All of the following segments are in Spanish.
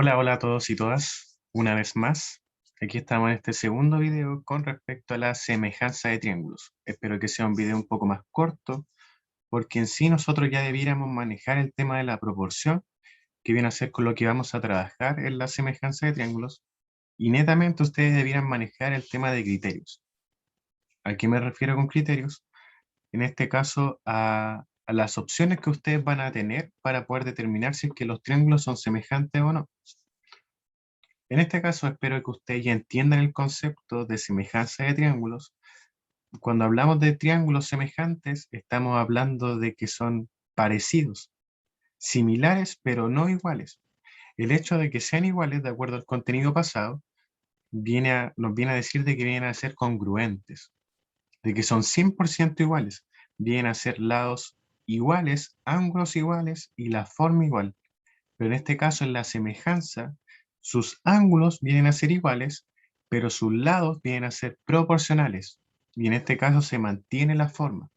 Hola, hola a todos y todas, una vez más. Aquí estamos en este segundo video con respecto a la semejanza de triángulos. Espero que sea un video un poco más corto, porque en sí nosotros ya debiéramos manejar el tema de la proporción, que viene a ser con lo que vamos a trabajar en la semejanza de triángulos, y netamente ustedes debieran manejar el tema de criterios. ¿A qué me refiero con criterios? En este caso, a las opciones que ustedes van a tener para poder determinar si es que los triángulos son semejantes o no. En este caso, espero que ustedes ya entiendan el concepto de semejanza de triángulos. Cuando hablamos de triángulos semejantes, estamos hablando de que son parecidos, similares, pero no iguales. El hecho de que sean iguales, de acuerdo al contenido pasado, nos viene a decir de que vienen a ser congruentes, de que son 100% iguales. Vienen a ser lados iguales, ángulos iguales y la forma igual. Pero en este caso, en la semejanza, sus ángulos vienen a ser iguales, pero sus lados vienen a ser proporcionales. Y en este caso se mantiene la forma.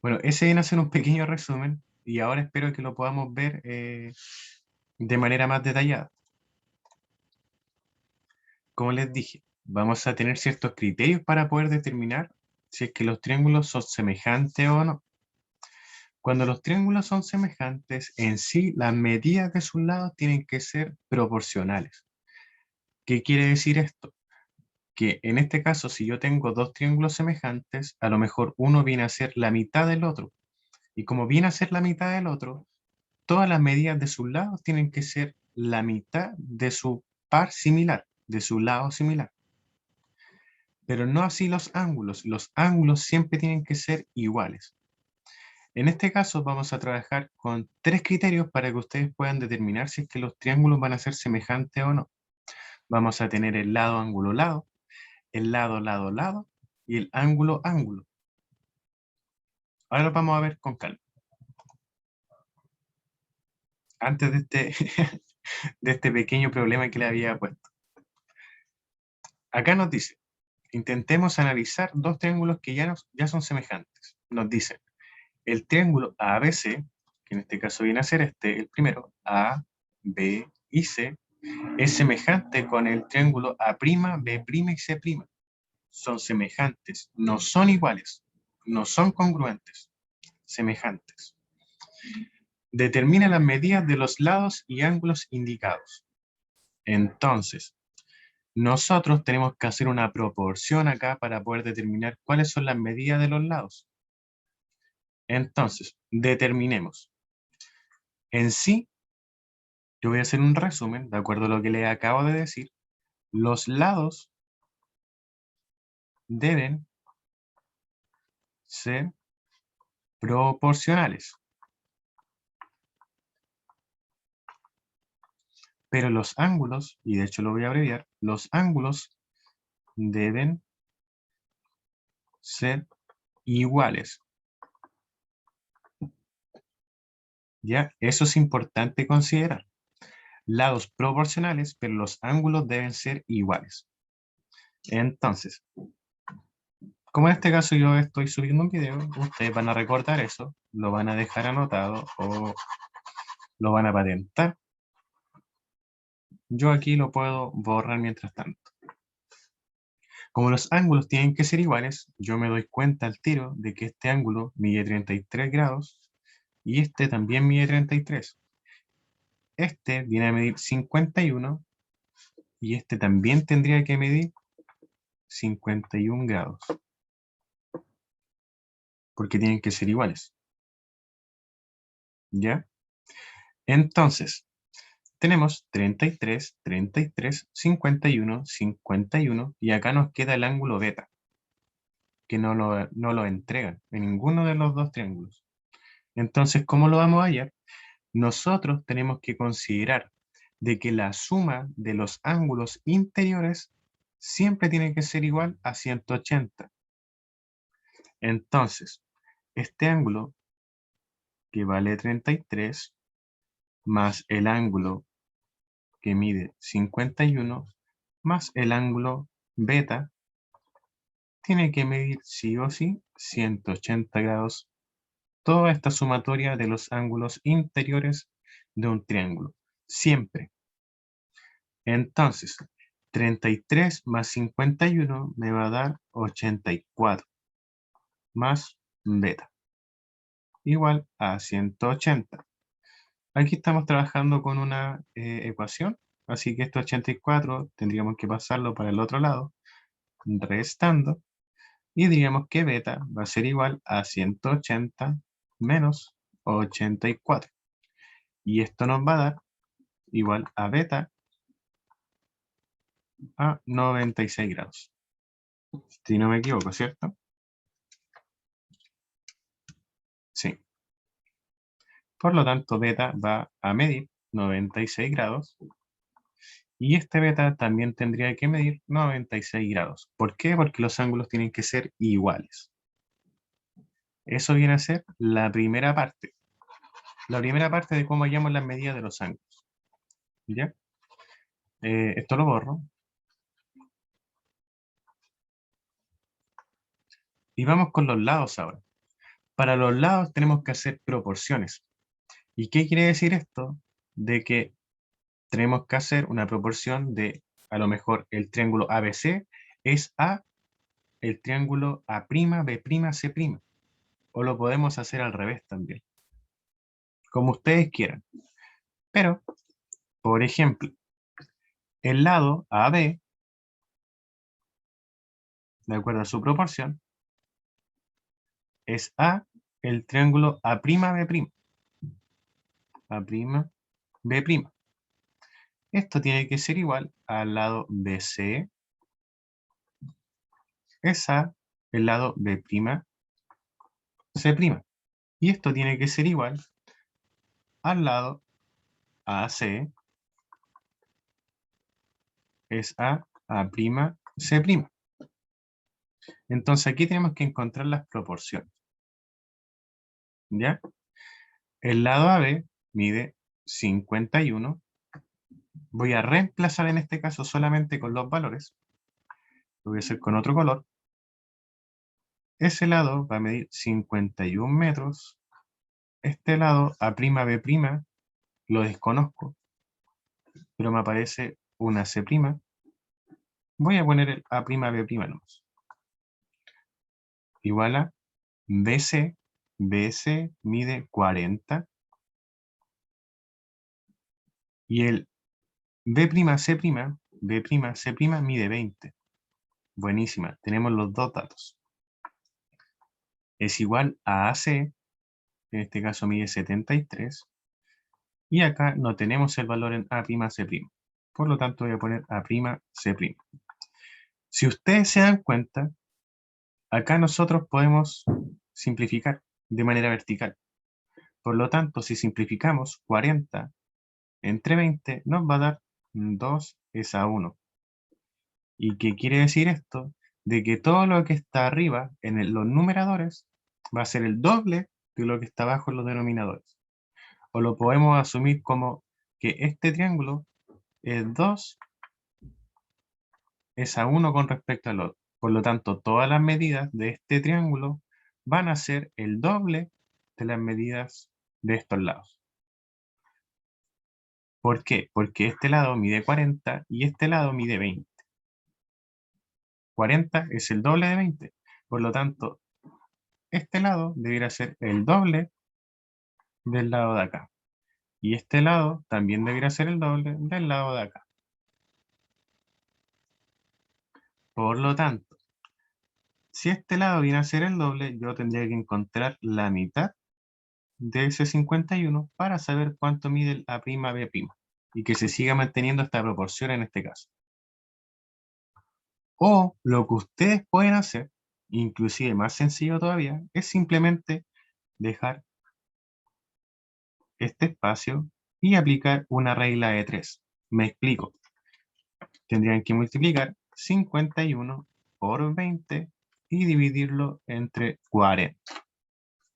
Bueno, ese viene a ser un pequeño resumen y ahora espero que lo podamos ver de manera más detallada. Como les dije, vamos a tener ciertos criterios para poder determinar si es que los triángulos son semejantes o no. Cuando los triángulos son semejantes, en sí las medidas de sus lados tienen que ser proporcionales. ¿Qué quiere decir esto? Que en este caso, si yo tengo dos triángulos semejantes, a lo mejor uno viene a ser la mitad del otro. Y como viene a ser la mitad del otro, todas las medidas de sus lados tienen que ser la mitad de su par similar, de su lado similar. Pero no así los ángulos. Los ángulos siempre tienen que ser iguales. En este caso vamos a trabajar con tres criterios para que ustedes puedan determinar si es que los triángulos van a ser semejantes o no. Vamos a tener el lado ángulo lado, el lado lado lado y el ángulo ángulo. Ahora lo vamos a ver con calma. Antes de de este pequeño problema que le había puesto. Acá nos dice, intentemos analizar dos triángulos que ya son semejantes. Nos dice, el triángulo ABC, que en este caso viene a ser el primero, A, B y C, es semejante con el triángulo A', B' y C'. Son semejantes, no son iguales, no son congruentes, semejantes. Determina las medidas de los lados y ángulos indicados. Entonces, nosotros tenemos que hacer una proporción acá para poder determinar cuáles son las medidas de los lados. Entonces, determinemos. En sí, yo voy a hacer un resumen, de acuerdo a lo que le acabo de decir. Los lados deben ser proporcionales. Pero los ángulos, y de hecho lo voy a abreviar, los ángulos deben ser iguales. ¿Ya? Eso es importante considerar. Lados proporcionales, pero los ángulos deben ser iguales. Entonces, como en este caso yo estoy subiendo un video, ustedes van a recordar eso, lo van a dejar anotado o lo van a patentar. Yo aquí lo puedo borrar mientras tanto. Como los ángulos tienen que ser iguales, yo me doy cuenta al tiro de que este ángulo mide 33 grados y este también mide 33. Este viene a medir 51 y este también tendría que medir 51 grados, porque tienen que ser iguales. ¿Ya? Entonces, tenemos 33, 33, 51, 51 y acá nos queda el ángulo beta, que no lo entregan en ninguno de los dos triángulos. Entonces, ¿cómo lo vamos a hallar? Nosotros tenemos que considerar de que la suma de los ángulos interiores siempre tiene que ser igual a 180. Entonces, este ángulo, que vale 33, más el ángulo que mide 51, más el ángulo beta, tiene que medir sí o sí 180 grados. Toda esta sumatoria de los ángulos interiores de un triángulo. siempre. Entonces, 33 más 51 me va a dar 84 más beta, igual a 180. Aquí estamos trabajando con una ecuación, así que este 84 tendríamos que pasarlo para el otro lado, restando, y diríamos que beta va a ser igual a 180 menos 84. Y esto nos va a dar igual a beta a 96 grados. Si no me equivoco, ¿cierto? Sí. Por lo tanto, beta va a medir 96 grados. Y este beta también tendría que medir 96 grados. ¿Por qué? Porque los ángulos tienen que ser iguales. Eso viene a ser la primera parte. La primera parte de cómo hallamos las medidas de los ángulos. ¿Ya? Esto lo borro. Y vamos con los lados ahora. Para los lados tenemos que hacer proporciones. ¿Y qué quiere decir esto? De que tenemos que hacer una proporción de, a lo mejor, el triángulo ABC es a el triángulo A', B', C'. O lo podemos hacer al revés también. Como ustedes quieran. Pero, por ejemplo, el lado AB, de acuerdo a su proporción, es A el triángulo A', B'. A', B'. Esto tiene que ser igual al lado BC, es A el lado B', C'. Y esto tiene que ser igual al lado AC, es A', C'. Entonces aquí tenemos que encontrar las proporciones. ¿Ya? El lado AB mide 51. Voy a reemplazar en este caso solamente con los valores. Lo voy a hacer con otro color. Ese lado va a medir 51 metros. Este lado, A', B', lo desconozco, pero me aparece una C'. Voy a poner el A', B' nomás. Igual a BC. BC mide 40. Y el B', C', B', C' mide 20. Buenísima, tenemos los dos datos. Es igual a AC, en este caso mide 73. Y acá no tenemos el valor en A', C'. Por lo tanto voy a poner A', C'. Si ustedes se dan cuenta, acá nosotros podemos simplificar de manera vertical. Por lo tanto, si simplificamos 40 entre 20, nos va a dar 2 es a 1. ¿Y qué quiere decir esto? De que todo lo que está arriba en los numeradores va a ser el doble de lo que está abajo en los denominadores. O lo podemos asumir como que este triángulo es 2 es a 1 con respecto al otro. Por lo tanto, todas las medidas de este triángulo van a ser el doble de las medidas de estos lados. ¿Por qué? Porque este lado mide 40 y este lado mide 20. 40 es el doble de 20. Por lo tanto, este lado debería ser el doble del lado de acá. Y este lado también debería ser el doble del lado de acá. Por lo tanto, si este lado viene a ser el doble, yo tendría que encontrar la mitad de ese 51 para saber cuánto mide el A', B'. Y que se siga manteniendo esta proporción en este caso. O lo que ustedes pueden hacer, inclusive más sencillo todavía, es simplemente dejar este espacio y aplicar una regla de 3. Me explico. Tendrían que multiplicar 51 por 20 y dividirlo entre 40.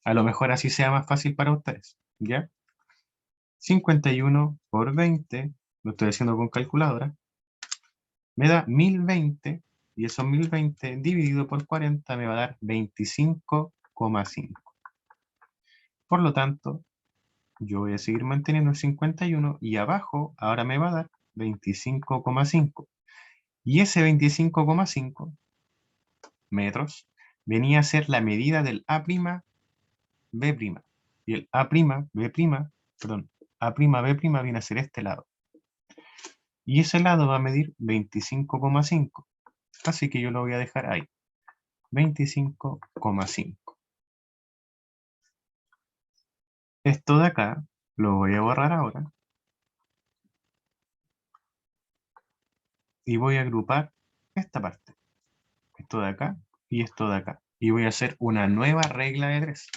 A lo mejor así sea más fácil para ustedes, ¿ya? 51 por 20, lo estoy haciendo con calculadora, me da 1020 y esos 1020 dividido por 40 me va a dar 25,5. Por lo tanto, yo voy a seguir manteniendo el 51 y abajo ahora me va a dar 25,5. Y ese 25,5 metros venía a ser la medida del A'B'. Y el A'B', perdón, A'B' viene a ser este lado. Y ese lado va a medir 25,5. Así que yo lo voy a dejar ahí. 25,5. Esto de acá lo voy a borrar ahora. Y voy a agrupar esta parte. Esto de acá y esto de acá. Y voy a hacer una nueva regla de 3.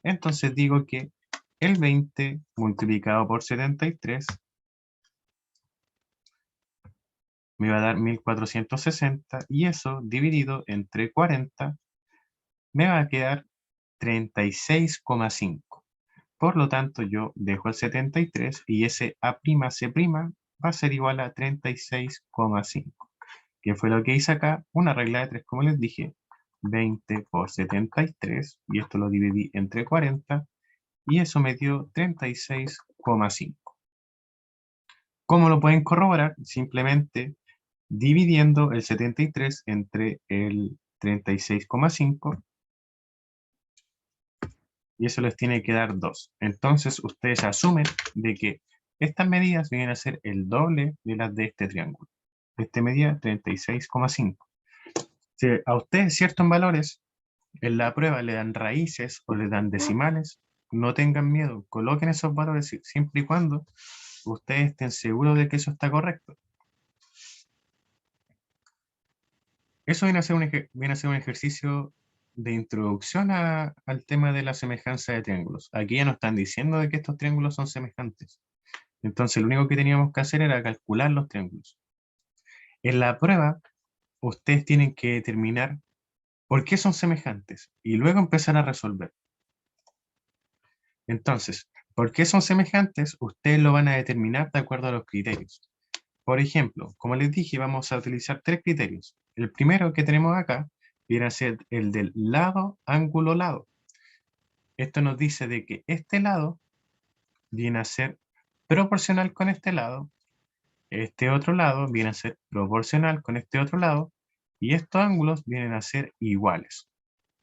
Entonces digo que el 20 multiplicado por 73 me va a dar 1460 y eso dividido entre 40 me va a quedar 36,5. Por lo tanto yo dejo el 73 y ese A'C' va a ser igual a 36,5. ¿Qué fue lo que hice acá? Una regla de 3, como les dije. 20 por 73 y esto lo dividí entre 40 y eso me dio 36,5. ¿Cómo lo pueden corroborar? Simplemente dividiendo el 73 entre el 36,5 y eso les tiene que dar 2. Entonces ustedes asumen de que estas medidas vienen a ser el doble de las de este triángulo. Este medía 36,5. Si a ustedes ciertos valores en la prueba le dan raíces o le dan decimales, no tengan miedo, coloquen esos valores siempre y cuando ustedes estén seguros de que eso está correcto. Eso viene a ser un ejercicio de introducción al tema de la semejanza de triángulos. Aquí ya nos están diciendo de que estos triángulos son semejantes. Entonces lo único que teníamos que hacer era calcular los triángulos. En la prueba, ustedes tienen que determinar por qué son semejantes y luego empezar a resolver. Entonces, ¿por qué son semejantes? Ustedes lo van a determinar de acuerdo a los criterios. Por ejemplo, como les dije, vamos a utilizar 3 criterios. El primero que tenemos acá viene a ser el del lado, ángulo, lado. Esto nos dice de que este lado viene a ser proporcional con este lado, este otro lado viene a ser proporcional con este otro lado, y estos ángulos vienen a ser iguales.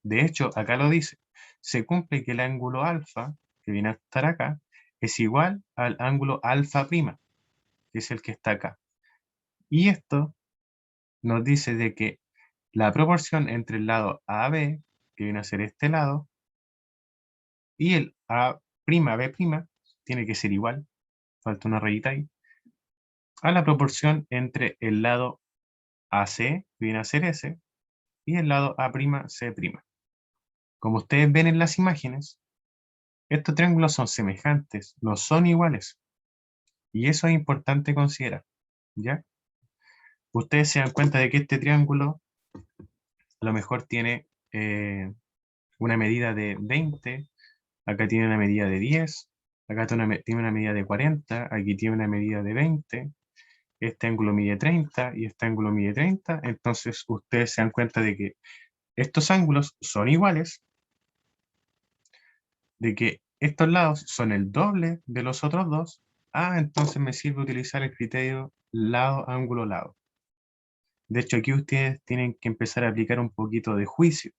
De hecho, acá lo dice, se cumple que el ángulo alfa, que viene a estar acá, es igual al ángulo alfa prima, que es el que está acá. Y esto nos dice de que la proporción entre el lado AB, que viene a ser este lado, y el A'B', tiene que ser igual, falta una rayita ahí, a la proporción entre el lado AC, que viene a ser ese, y el lado A'C'. Como ustedes ven en las imágenes, estos triángulos son semejantes, no son iguales. Y eso es importante considerar, ¿ya? Ustedes se dan cuenta de que este triángulo a lo mejor tiene una medida de 20, acá tiene una medida de 10, acá tiene una medida de 40, aquí tiene una medida de 20, este ángulo mide 30 y este ángulo mide 30, entonces ustedes se dan cuenta de que estos ángulos son iguales, de que estos lados son el doble de los otros dos, entonces me sirve utilizar el criterio lado, ángulo, lado. De hecho, aquí ustedes tienen que empezar a aplicar un poquito de juicio,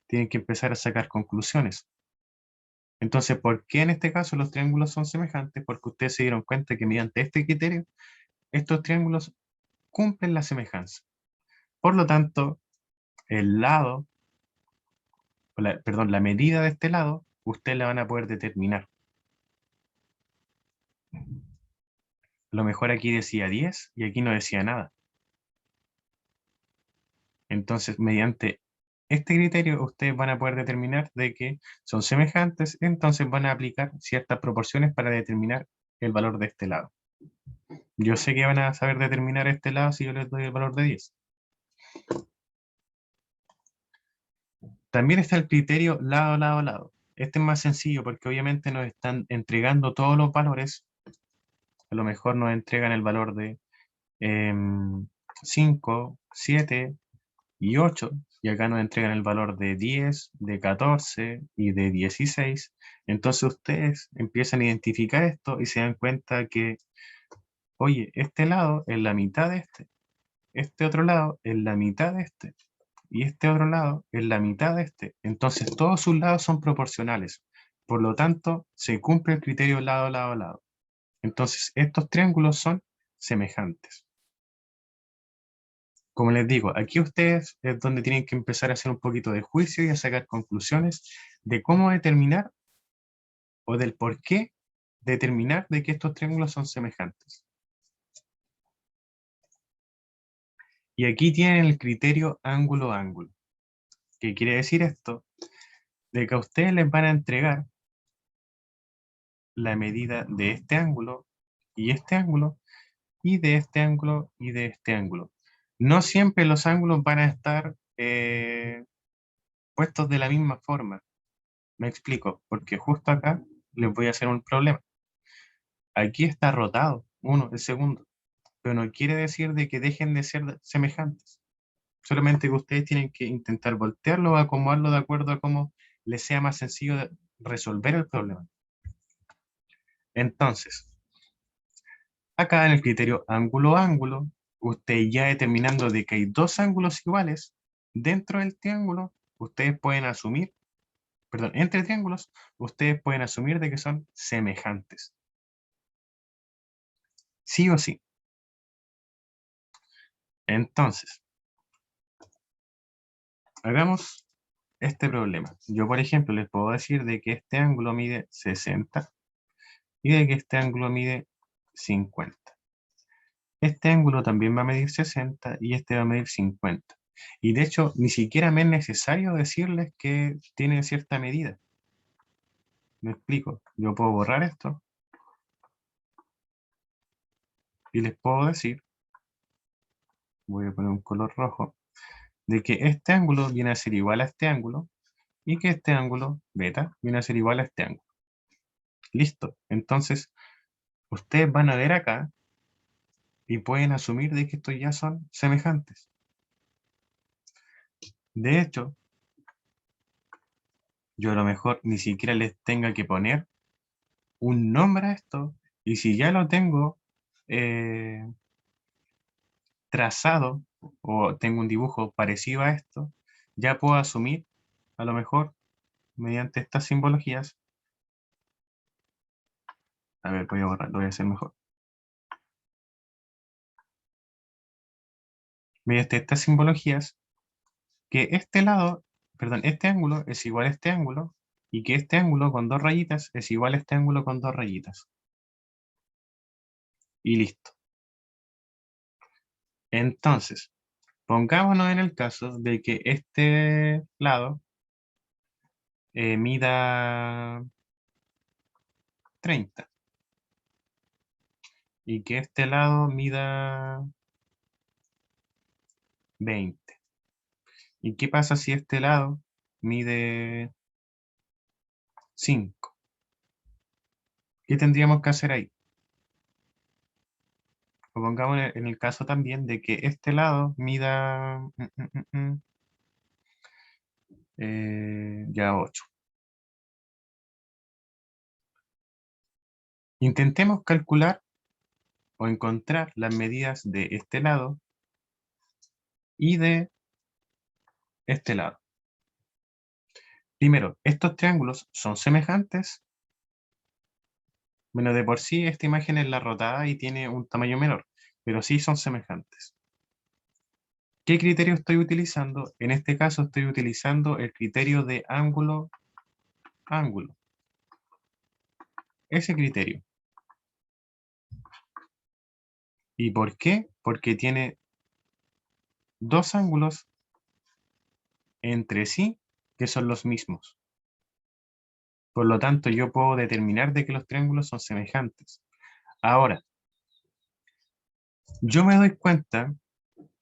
tienen que empezar a sacar conclusiones. Entonces, ¿por qué en este caso los triángulos son semejantes? Porque ustedes se dieron cuenta que mediante este criterio, estos triángulos cumplen la semejanza. Por lo tanto, el lado, perdón, la medida de este lado, ustedes la van a poder determinar. A lo mejor aquí decía 10 y aquí no decía nada. Entonces, mediante este criterio, ustedes van a poder determinar de que son semejantes, entonces van a aplicar ciertas proporciones para determinar el valor de este lado. Yo sé que van a saber determinar este lado si yo les doy el valor de 10. También está el criterio lado, lado, lado. Este es más sencillo porque obviamente nos están entregando todos los valores. A lo mejor nos entregan el valor de 5, 7 y 8. y acá nos entregan el valor de 10, de 14 y de 16. Entonces ustedes empiezan a identificar esto y se dan cuenta que, oye, este lado es la mitad de este otro lado es la mitad de y este otro lado es la mitad de Entonces todos sus lados son proporcionales. Por lo tanto, se cumple el criterio lado, lado, lado. Entonces, estos triángulos son semejantes. Como les digo, aquí ustedes es donde tienen que empezar a hacer un poquito de juicio y a sacar conclusiones de cómo determinar o del por qué determinar de que estos triángulos son semejantes. Y aquí tienen el criterio ángulo-ángulo. ¿Qué quiere decir esto? De que a ustedes les van a entregar la medida de este ángulo y este ángulo y de este ángulo y de este ángulo. No siempre los ángulos van a estar puestos de la misma forma. Me explico, porque justo acá les voy a hacer un problema. Aquí está rotado, el segundo, pero no quiere decir de que dejen de ser semejantes. Solamente que ustedes tienen que intentar voltearlo o acomodarlo de acuerdo a cómo les sea más sencillo resolver el problema. Entonces, acá en el criterio ángulo-ángulo, ustedes ya determinando de que hay dos ángulos iguales dentro del triángulo, ustedes pueden asumir, perdón, entre triángulos, ustedes pueden asumir de que son semejantes. Sí o sí. Entonces, hagamos este problema. Yo, por ejemplo, les puedo decir de que este ángulo mide 60 y de que este ángulo mide 50. Este ángulo también va a medir 60 y este va a medir 50. Y de hecho, ni siquiera me es necesario decirles que tienen cierta medida. Me explico. Yo puedo borrar esto y les puedo decir, voy a poner un color rojo, de que este ángulo viene a ser igual a este ángulo y que este ángulo, beta, viene a ser igual a este ángulo. Listo. Entonces, ustedes van a ver acá y pueden asumir de que estos ya son semejantes. De hecho, yo a lo mejor ni siquiera les tenga que poner un nombre a esto, y si ya lo tengo trazado o tengo un dibujo parecido a esto, ya puedo asumir, a lo mejor, mediante estas simbologías, a ver, voy a borrar, lo voy a hacer mejor. Mediante estas simbologías, que este lado, perdón, este ángulo es igual a este ángulo, y que este ángulo con dos rayitas es igual a este ángulo con dos rayitas. Y listo. Entonces, pongámonos en el caso de que este lado mida 30 y que este lado mida 20. ¿Y qué pasa si este lado mide 5? ¿Qué tendríamos que hacer ahí? O pongamos en el caso también de que este lado mida ya 8. Intentemos calcular o encontrar las medidas de este lado y de este lado. Primero, ¿estos triángulos son semejantes? Bueno, de por sí esta imagen es la rotada y tiene un tamaño menor, pero sí son semejantes. ¿Qué criterio estoy utilizando? En este caso estoy utilizando el criterio de ángulo-ángulo. Ese criterio. ¿Y por qué? Porque tiene dos ángulos entre sí que son los mismos. Por lo tanto, yo puedo determinar de que los triángulos son semejantes. Ahora, yo me doy cuenta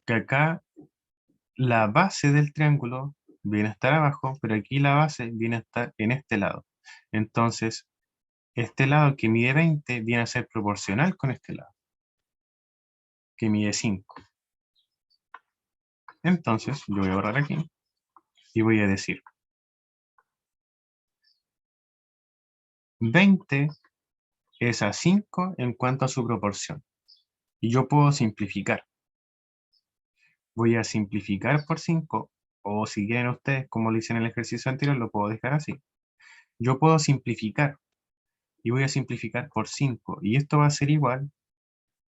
que acá la base del triángulo viene a estar abajo, pero aquí la base viene a estar en este lado. Entonces, este lado que mide 20 viene a ser proporcional con este lado, que mide 5. Entonces, yo voy a borrar aquí. y voy a decir 20 es a 5 en cuanto a su proporción. Y yo puedo simplificar. Voy a simplificar por 5, o si quieren ustedes, como lo hice en el ejercicio anterior, lo puedo dejar así. Yo puedo simplificar, y voy a simplificar por 5, y esto va a ser igual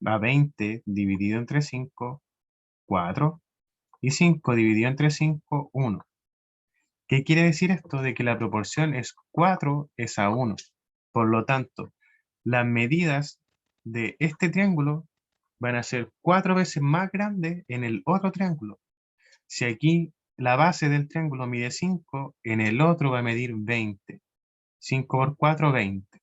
a 20 dividido entre 5, 4, y 5 dividido entre 5, 1. ¿Qué quiere decir esto? De que la proporción es 4 es a 1. Por lo tanto, las medidas de este triángulo van a ser 4 veces más grandes en el otro triángulo. Si aquí la base del triángulo mide 5, en el otro va a medir 20. 5 por 4, 20.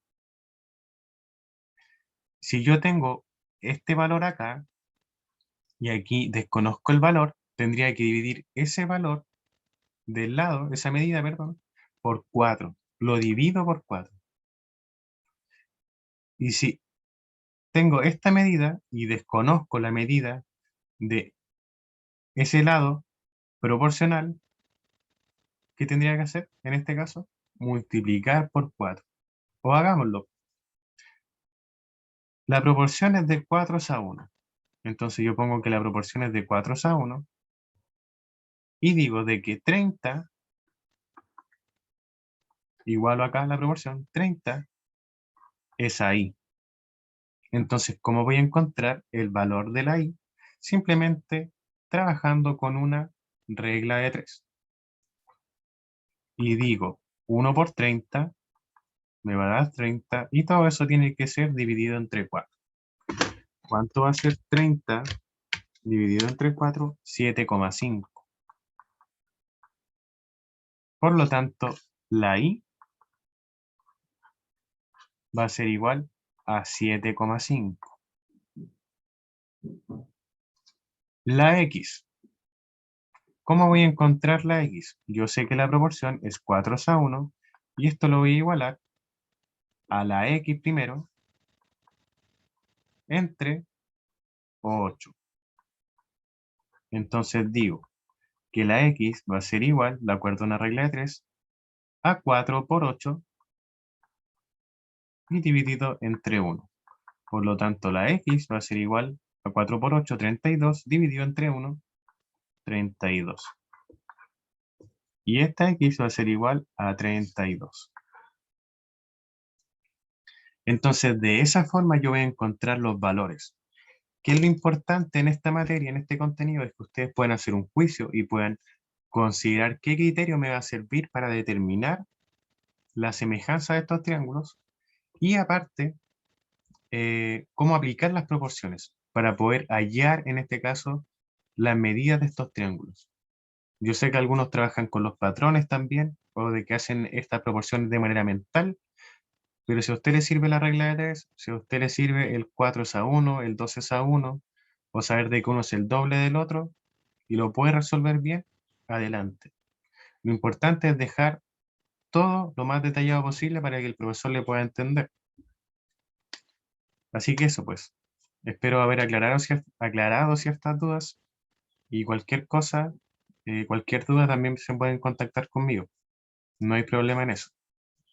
Si yo tengo este valor acá, y aquí desconozco el valor, tendría que dividir ese valor del lado, esa medida, perdón, por 4. Lo divido por 4. Y si tengo esta medida y desconozco la medida de ese lado proporcional, ¿qué tendría que hacer en este caso? Multiplicar por 4. O hagámoslo. La proporción es de 4 a 1. Entonces yo pongo que la proporción es de 4 a 1 y digo de que 30, igual acá la proporción, 30 es ahí. Entonces, ¿cómo voy a encontrar el valor de la i? Simplemente trabajando con una regla de 3. Y digo 1 por 30 me va a dar 30 y todo eso tiene que ser dividido entre 4. ¿Cuánto va a ser 30 dividido entre 4? 7,5. Por lo tanto, la i va a ser igual a 7,5. La x. ¿Cómo voy a encontrar la x? Yo sé que la proporción es 4 a 1 y esto lo voy a igualar a la x primero entre 8. Entonces digo que la x va a ser igual, de acuerdo a una regla de 3, a 4 por 8 y dividido entre 1. Por lo tanto, la x va a ser igual a 4 por 8, 32, dividido entre 1, 32. Y esta x va a ser igual a 32. Entonces, de esa forma yo voy a encontrar los valores. ¿Qué es lo importante en esta materia, en este contenido? Es que ustedes puedan hacer un juicio y puedan considerar qué criterio me va a servir para determinar la semejanza de estos triángulos y aparte, cómo aplicar las proporciones para poder hallar, en este caso, las medidas de estos triángulos. Yo sé que algunos trabajan con los patrones también, o de que hacen estas proporciones de manera mental, pero si a usted le sirve la regla de 3, si a usted le sirve el 4 es a 1, el 2 es a 1, o saber de que uno es el doble del otro, y lo puede resolver bien, adelante. Lo importante es dejar todo lo más detallado posible para que el profesor le pueda entender. Así que eso pues. Espero haber aclarado ciertas dudas y cualquier cosa, cualquier duda también se pueden contactar conmigo. No hay problema en eso.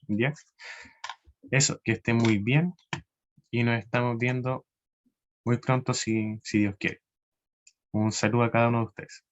¿Ya? Eso, que esté muy bien y nos estamos viendo muy pronto si Dios quiere. Un saludo a cada uno de ustedes.